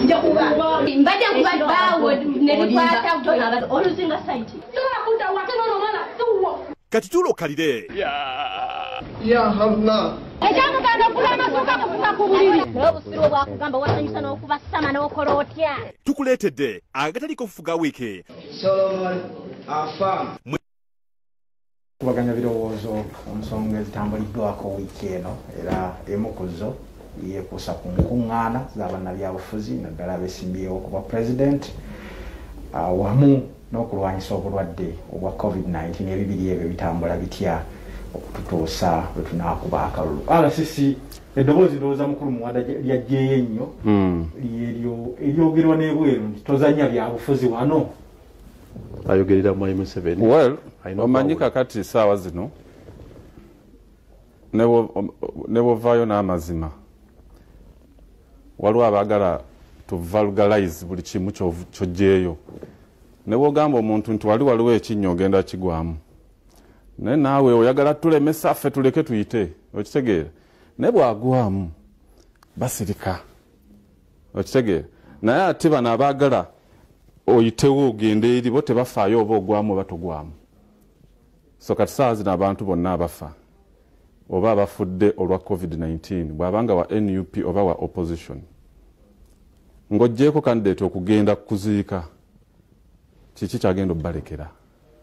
nja kuba mbaje kubaddawo nelikwata kutola oluzinga site sola kuta wakino no mala tuwo kati tulo kalire ya hamna ejangu kanda kulama suka kufuka kubuliri n'obusiro bwakugamba wasanyusa n'okuba sama n'okola otya tukuleetedde agatali kufuga wiki Solomon afa kubaganya birowoozo omusonga ezitambuliddwako wiiki eno era emu ku zo yeekuusa ku nkuŋŋaana z'abannabyabufuzi naddala abeesimbyewo ku bwa pulezidenti wamu n'okulwanyisa obulwadde obwa covid-19 ebibiri ebyo bitambula bitya okututuusa bwe tunaakuba akalulu RCC eddoboozi ndowooza mukulu muwada lyajjeeyo ennyo eryogerwa n'ebweru nti tozanya byabufuzi wano ayogerera Mwai Museveni. Well, omanyika kati saawa zino nebo vayo n'amazima waliwo abaagala to vulgarize buli kimu ky'oggyeeyo ne bw'ogamba omuntu nti waliwo ekinnya ogenda kigwamu naye naawe oyagala tulemesa ffe tuleke tuyite okitegeera naye bw'agwamu basirika okitegeera naye ate bano abaagala oyitewo ogende eri bo tebafaayo oba ogwamu oba togwamu so kati saawa zino abantu bonna abafa oba abafudde olwa covid-19 bw'abanga wa NUP oba wa opposition ng'oggyeko candidate okugenda kuziika kiki kyagenda obbalekera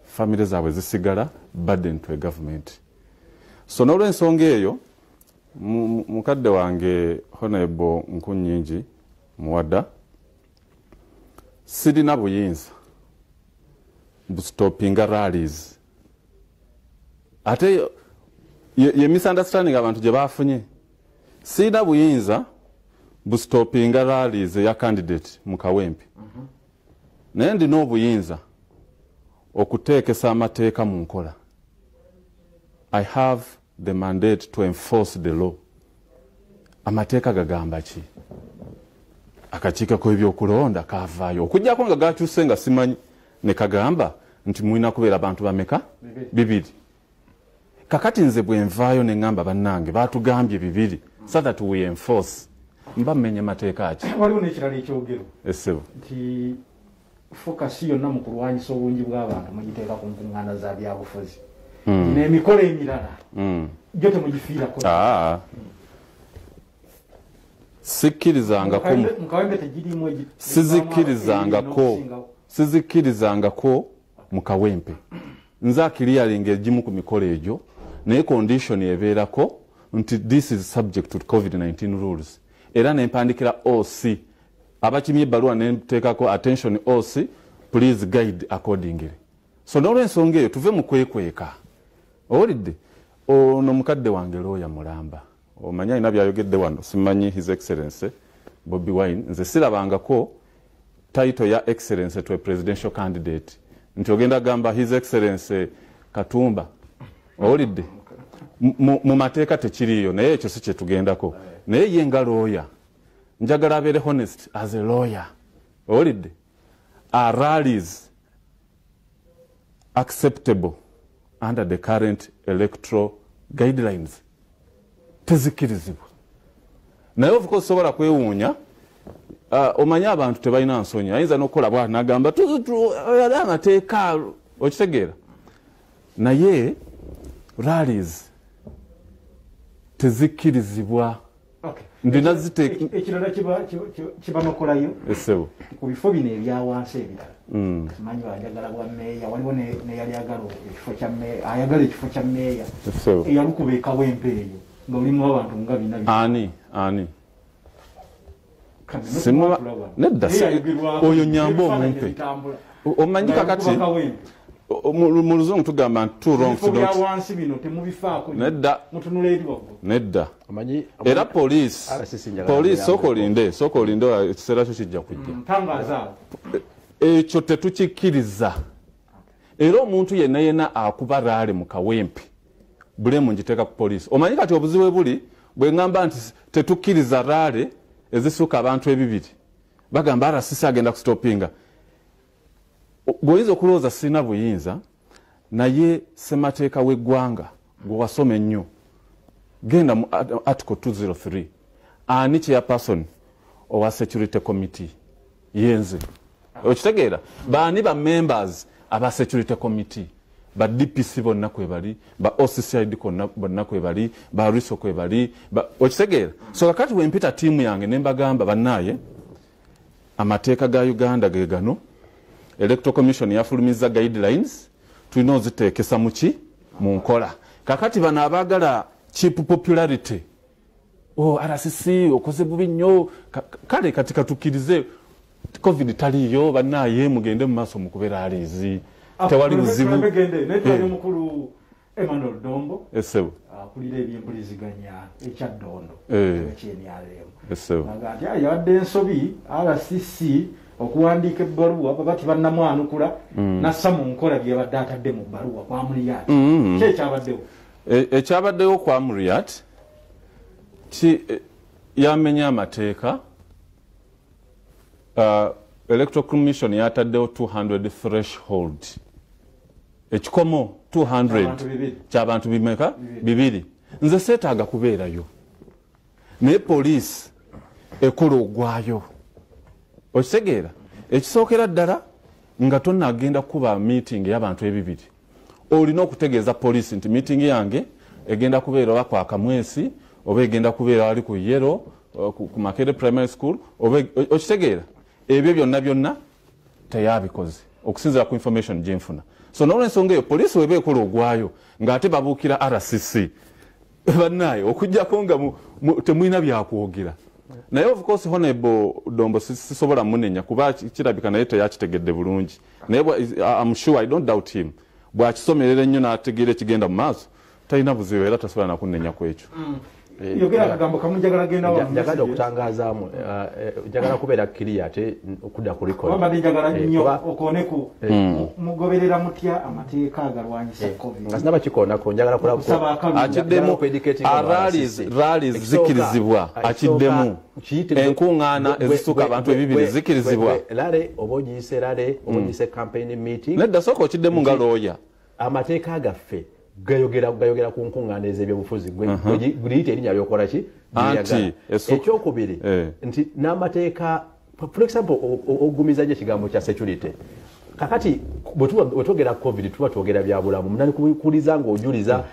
famire zaabwe zisigala burden to a government so n'olw'ensonga eyo mukadde wange Honorable Nkunyingi Muwada sirina buyinza bustopinga rallies ate ye misunderstanding abantu gye bafunye sirina buyinza bustopinga rallies ya candidate mu Kawempe naye ndina obuyinza okuteekesa amateeka mu nkola. I have the mandate to enforce the law. Amateeka gagamba ki? Akakiiko k'ebyokulonda kaavaayo okuggyako nga gakyuse nga simanyi ne kagamba nti mulina kubeera abantu bameka bibiri. Kakati nze bwe nvaayo ne ngamba bannange baatugambye bibiri so that we enforce mba mmenya mateeka ki. Waliwo n'ekirala ekyogero essebo nti fokasi yonna mu kulwanyisa obungi bw'abantu mugiteeka ku nkuŋŋaana za byabufuzi n'emikolo emirala gyo temugifiirako. Sizikkirizangako mu Kawempe nze akiriyalinga egimu ku mikolo egyo naye condition ebeerako nti this is subject to COVID-19 rules era nempandikira OC abakimye ebbaluwa nenteekako attention OC please guide accordingly. So n'olw'ensonga eyo tuve mu kwekweka owulidde ono mukadde wange looya mulamba omanyi alina byayogedde wano simanyi his excellency Bobi Wine nze sirabangako title ya excellency to a presidential candidate nti ogenda gamba his excellency Katumba owulidde mu mateeka tekiriyo naye ekyo si kye tugendako naye ye nga lawyer njagala abeere honest as a lawyer owulidde are rallies acceptable under the current electoral guidelines tezikkirizibwa naye of course sobola kwewuunya omanye abantu tebalina nsonyi ayinza n'okukola bwati n'agamba ali amateeka okitegeera naye rallies tezikkirizibwa. Ndina ziteeka ekirala kiba nokolayo essebo ku bifo bino ebyawansi ebirala simanyi wanjagala bwa meeya waliwo neyali ayagala ekifo kya meeya eyalukuba ekawempe eyo ng'olimu abantu nga bina ani nedda oyo nyamba omumpe omanyi kakati mu luzungu tugamba nti two wrongs nedda era poliisi sooka olinde ekiseera kyo kijja kujja ekyo tetukikkiriza era omuntu yenna akuba raale mu Kawempe bulemu ngiteeka ku poliisi. Omanyi kati obuzibu buli bwe ngamba nti tetukkiriza raale ezisuka abantu ebibiri bagamba RCC agenda kustopinga bw'oyinza okulowooza sirina buyinza naye ssemateeka w'eggwanga gwe wasoma ennyo genda mu article 203 ani chairperson owa security committee yenze okitegeera baani ba members aba security committee ba DPC bonna kwebali ba OCCID bonna kwebali ba RISO kwebali okitegeera so kakati wempita timu yange nembagamba bannaye amateeka ga Uganda ge gano Electoral Commission yafulumiza guidelines tulina oziteekesa muki mu nkola kakati bano abagala cheap popularity RCC okoze bubi nnyo kale katika tukirize covid taliyo bannaye mugende mu maaso mukubeera alizi tewali buzibu netwali mukulu Emmanuel Dombo esebo akulira ebyempuliziganya ekyaddondo eky'enyalemu esebo ngati yabadde ensobi RCC okuwandiika ebbaluwa babati bannamwanukula nassa mu nkola bye yabadde atadde mu bbaluwa kwa Muriat kyekyabaddewo ekyabaddewo kwa Muriat yamenya amateeka Electoral Commission yataddewo 200 threshold ekikomo 200 ky'abantu bimeka bibiri nze seetaaga kubeerayo naye poliisi ekola ogwayo okitegeera ekisookera ddala nga tonnagenda kuba meeting y'abantu ebibiri olina okutegeeza poliisi nti meeting yange egenda kubeera oba kwaka mwesi oba egenda kubeera wali ku yero ku Makerere Primary School oba okitegeera ebyo byonna teyabikoze okusinziira ku information gyenfuna so n'olwensonga eyo poliisi weba ekola ogwayo ng'ate babuukira RCC bannaye okujjako nga temulina byakwogera naye of course Honorable Dombo sisobola munenya kuba kirabika naye teyakitegedde bulungi naye I'm sure I don't doubt him bw'akisomerera ennyo n'ategeera ekigenda mu maaso talina buzibu era tasobola nakunenya ku ekyo yogera akagambo kamu njagala genda wa njagala okutangazaamu njagala kubeera kiriya ate okudda ku record wabadde njagala nnyo okoneku mugoberera mutya amateeka agalwanyisa covid nga sinaba kikoonako njagala akiddemu rallies zikirizibwa akiddemu enkuŋŋaana ezisuka abantu ebibiri zikirizibwa lale oba ogiyise lale oba ogiyise campaign meeting nedda sooka okiddemu nga looya amateeka gaffe gayogera ku nkuŋŋaana ez'ebyobufuzi guliyita erinnya lyokola ki ekyokubiri nti n'amateeka for example ogumiza nyo ekigambo kya security kakati bwetwogera covid tuba twogera byabulamu munani kuliza ng'ojuliza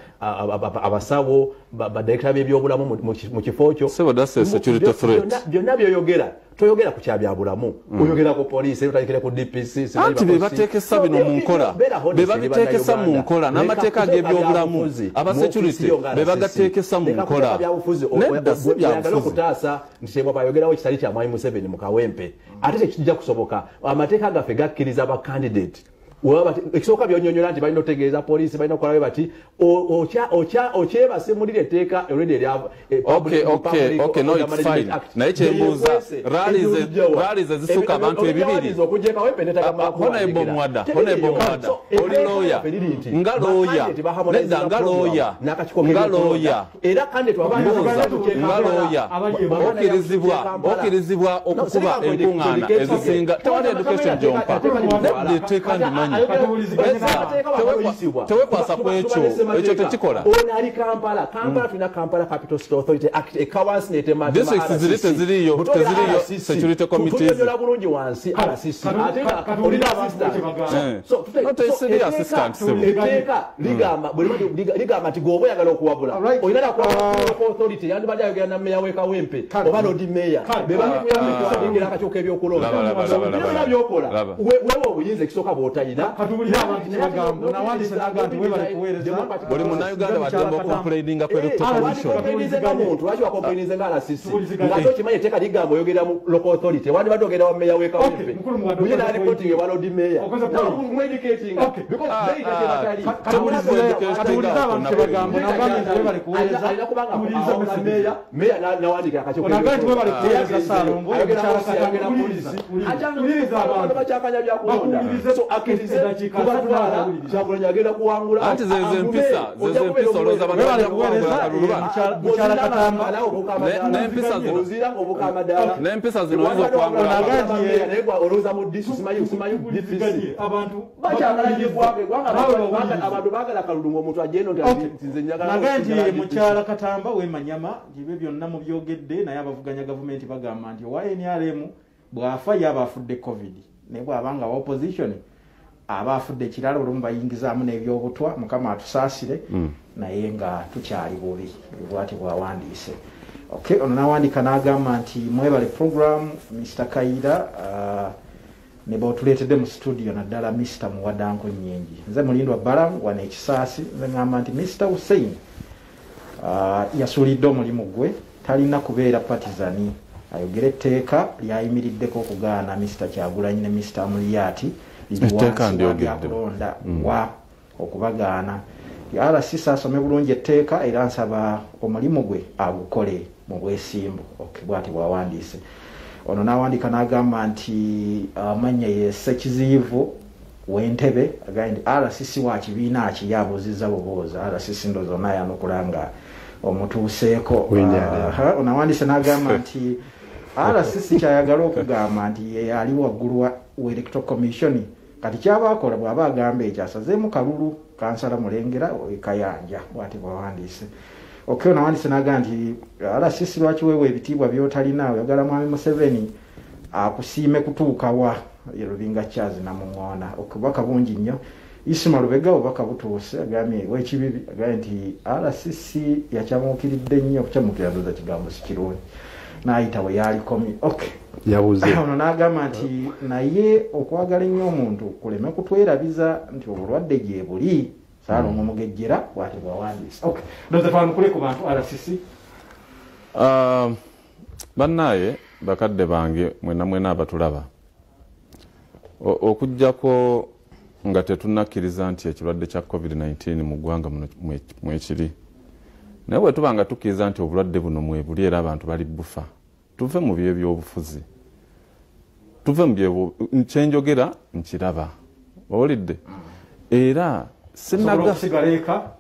abasawo badirekita b'ebyobulamu mu kifo kyo byonna byoyogera toyogera ku kyabyabulamu oyogera ku poliisi otandikire ku DPC anti bebateekesa bino mu nkola bebabiteekesa mu nkola n'amateeka g'ebyobulamu abasecurity bebagateekesa mu nkola nedda si byabufuzi okutaasa nti kyebwa bayogerawo ekitali kya Mwai Museveni mu kawempe ate tekijja kusoboka amateeka gaffe gakkiriza bakandidate ekisooka byonyonyola nti balina otegeeza poliisi balina okolawe bati okyebase mulire etteeka no it's fine naye kyembuuza rallies ezisuka abantu ebibiri Honorable Mwada oli looya nga looya nedda nga looya era kandi nga looya okkirizibwa okukuba enkuŋŋaana ezisinga tewali education gyompa nedda etteeka ndimanyi tewekwasa ku ekyo tekikola ali Kampala tulina Kampala Capital City Authority Act ekawansi netema districts ziri teziriyo security committees tuyola bulungi wansi RCC ate olina assistant etteeka ligamba nti gwoba oyagala okuwabula olina nakuwa authority yandibadde ayogera na meya w'ekawempe oba lodi meya bebakuyagira akakyuka ebyokulonda bina byokola wewe obuyinza ekisooka bw'otayina buli munnayuganda baddemba okomplaininga ku electoral commission muntu lwaki wakomplaininze nga RCC ngate okimanyi etteeka ligamba oyogera mu local authority wandibadde ogenda wa meya w'ekawempe buye nalipoting ewa lodi meya alina kubanga meya nawandika akakyokayogera polisi akyakanya byakulonda kubatwala Kyagulanyi agenda kuwangula anti zeze mpisa olowooza abantu bajja kuwangula mukyala Katamba n'empisa zino oyinza okuwangula olowooza mu disi simanyi abantu baagala kalulu ng'omuntu agenda nze njagala nti mukyala Katamba w'emanyama ebyo byonna mu byogedde naye abavuganya gavumenti bagamba nti owa NRM bw'afa yaba afudde covid naye bw'abanga wa opposition aba afudde ekirala olumu bayingizaamu n'ebyobutwa mukama atusaasire naye nga tukyali bubi bwati bwawandiise ono n'awandika n'agamba nti mwebale program Mr. Kaira ne bw'otuleetedde mu studio naddala Mr. Muwadanko Nyengi nze mulindwa Balamu wano ekisaasi nze ngamba nti Mr. Hussein yasuulidde omulimu gwe talina kubeera partizani ayogera etteeka lyayimiriddeko okugaana Mr. Kyagulanyi ne Mr. Mulyati lyakulonda wa okubagaana RCC asome bulungi etteeka era nsaba omulimu gwe agukole mu bwesimbu bwati bwawandiise ono n'awandika n'agamba nti amanya ye Ssekiziivu w'Entebe agamba nti RCC wa kibiina akiyabuuzizza bubooza RCC ndowooza onayanukula omutuuseeko ono awandise n'agamba nti RCC kyayagala okugamba nti ye ali waggulu wa Electoral Commission kati kyabakola bw'aba agamba ekyo asazeemu kalulu kansala Mulengera Kayanja bwati bwawandiise ono awandise n'agamba nti RCC lwaki weewa ebitiibwa by'otalina oyagala mwami Museveni akusiime kutuuka wa Rubinga Charles Namuŋŋoona obubaka bungi nnyo Isima Lubega obubaka butuuse agambye w'ekibibi agambye nti RCC yakyamuukiridde nnyo okukyamukira ndoza kigambo si kirungi n'ayita we yali komi yabuze ono n'agamba nti naye okwagala ennyo omuntu kuleme kutwerabiza nti obulwadde gye buli Saalongo Mugejjera bw'ati bwawandiise ndoza twanukule ku bantu RCC bannaye bakadde bange mwena abatulaba okujjako nga tetunnakkiriza nti ekirwadde kya COVID-19 mu ggwanga mwekiri naye bwe tuba nga tukkiriza nti obulwadde buno mwebuli era abantu bali bufa tuve mu by'ebyobufuzi tuve mu kyenjogera nkiraba owulidde era sinaga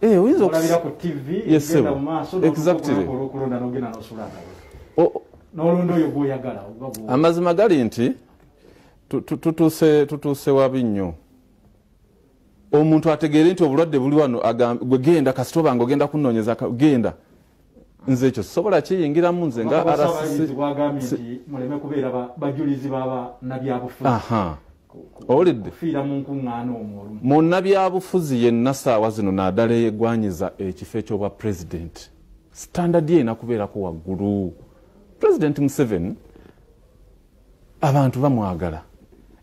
oyinza okulabira ku TV egenda mu maaso n'okulonda n'ogenda n'osulanga n'olundi oyo gw'oyagala amazima gali nti tutuuse wabi nnyo omuntu ategeere nti obulwadde buli wano gwe genda kasita oba ng'ogenda kunoonyeza genda nze ekyo sobola kiyingiramu nze nga muleme kubeera bajulizi baba nabyabufuzi owulidde kufiira mu nkuŋŋaana omwolumu munnabyabufuzi yenna saawa zino naddala eyeggwanyiza ekifo ekyobwa pulezidenti standard ye inakubeerako waggulu President Museveni abantu bamwagala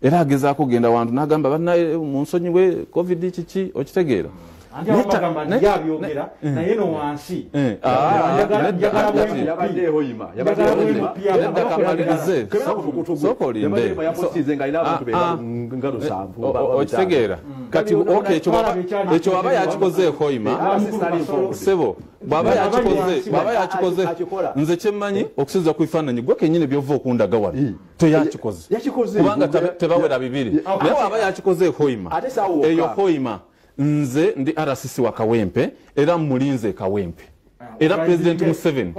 era agezaako kugenda wantu n'agamba bannaye mu nsonyi we covid kiki okitegeera naye no wansi okitegeera kati ekyo waba yakikoze Hoima sebo bwaba yakikoze nze kyemmanyi okusinza ku bifaananyi gwe kennyini byova okundaga wano teyakikoze kubanga tebawera bibiri naye waba yakikoze Hoima eyo Hoima nze ndi RCC wa Kawempe era mulinze Kawempe era President Museveni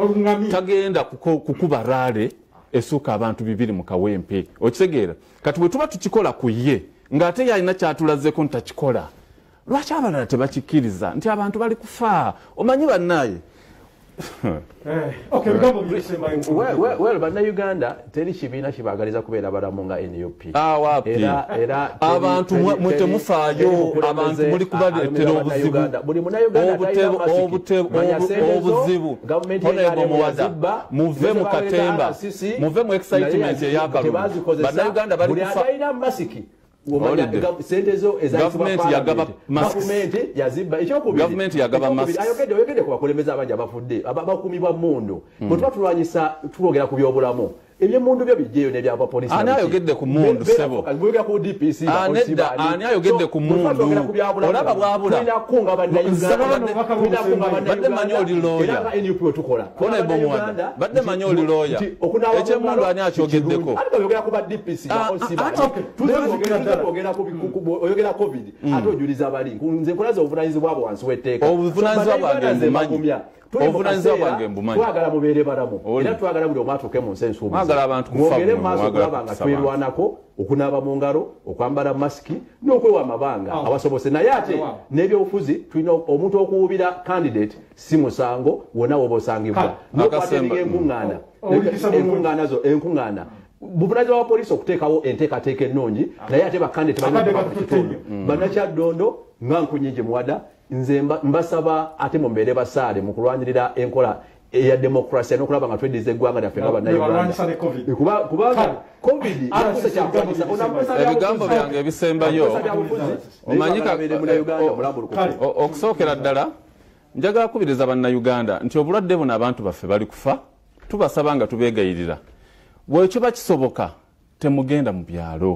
tagenda kukuba rale esuka abantu bibiri mu Kawempe okitegeera kati bwe tuba tukikola ku ye ng'ate yalina kyatulazeko ntakikola lwaki abalala tebakikkiriza nti abantu bali kufa omanyi bannaye bannayuganda teri kibiina kibaagaliza kubeera balamu nga NUP abantu mwe temufaayo abantu muli kubaleetera obuzibu muve mu katemba muve mu excitement ey'akalulu bannayuganda bali kufa gavumenti yagaba ayogedde ku bakulembeze abangi abafudde abakuumibwa mmundu bwe tuba tulwanyisa tulwogera ku byobulamu ebyemundu byo bijjeyo n'ebyaba polisi ani ayogedde ku mundu sebo muyogera ku DPC ani ayogedde ku mundu olaba bwabula badde manyi oli looya kola ebomuwada badde manyi oli looya ekyemundu ani akyogeddeko oyogera covid ate ojuliza bali nze nkulaza obuvunanyizibwa bwo wansi w'etteeka obuvunanyizibwa bwange nzimanyi obuvunanyizibwa bwange mbumanyi twagala mubeere balamu era twagala buli omu atuuke mu nsi ensuubizi mwogere mu maaso okulaba nga twerwanako okunaaba mu ngalo okwambala masiki n'okwewa amabanga awasobose naye ate n'ebyobufuzi tulina omuntu okuwubira candidate si musango wonna woba osangibwa n'okwateringa enkuŋŋaana buvunanyizibwa bwa poliisi okuteekawo enteekateeka ennungi naye ate bakandidate balina mu kitundu bannakyaddondo nga nkunyingi muwada nze mbasaba ate mumbeere basaale mu kulwanirira enkola eya demokrasia n'okulaba nga tweddiza eggwanga lyaffe nga bannayuganda kubanga covid ebigambo byange ebisembayo omanyika okusookera ddala njagala kubiriza bannayuganda nti obulwadde buno abantu baffe bali kufa tubasaba nga tubeegayirira bwekiba kisoboka temugenda mu byalo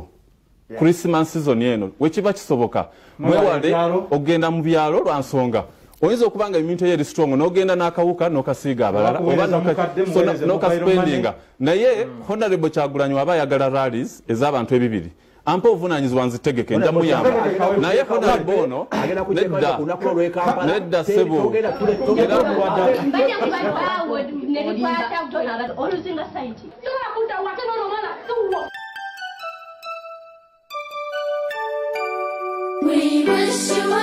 Christmas season eno wekiba kisoboka mwewale ogenda mu byalo lwa nsonga oyinza okubanga ebintu eri strong n'ogenda n'akawuka n'okasiiga abalala oba n'okaspendinga naye honorable Kyagulanyi aba ayagala rallies ez'abantu ebibiri ampa obuvunaanyizibwa nzitegeke nja muyamba naye honorable ono nedda sebo We wish you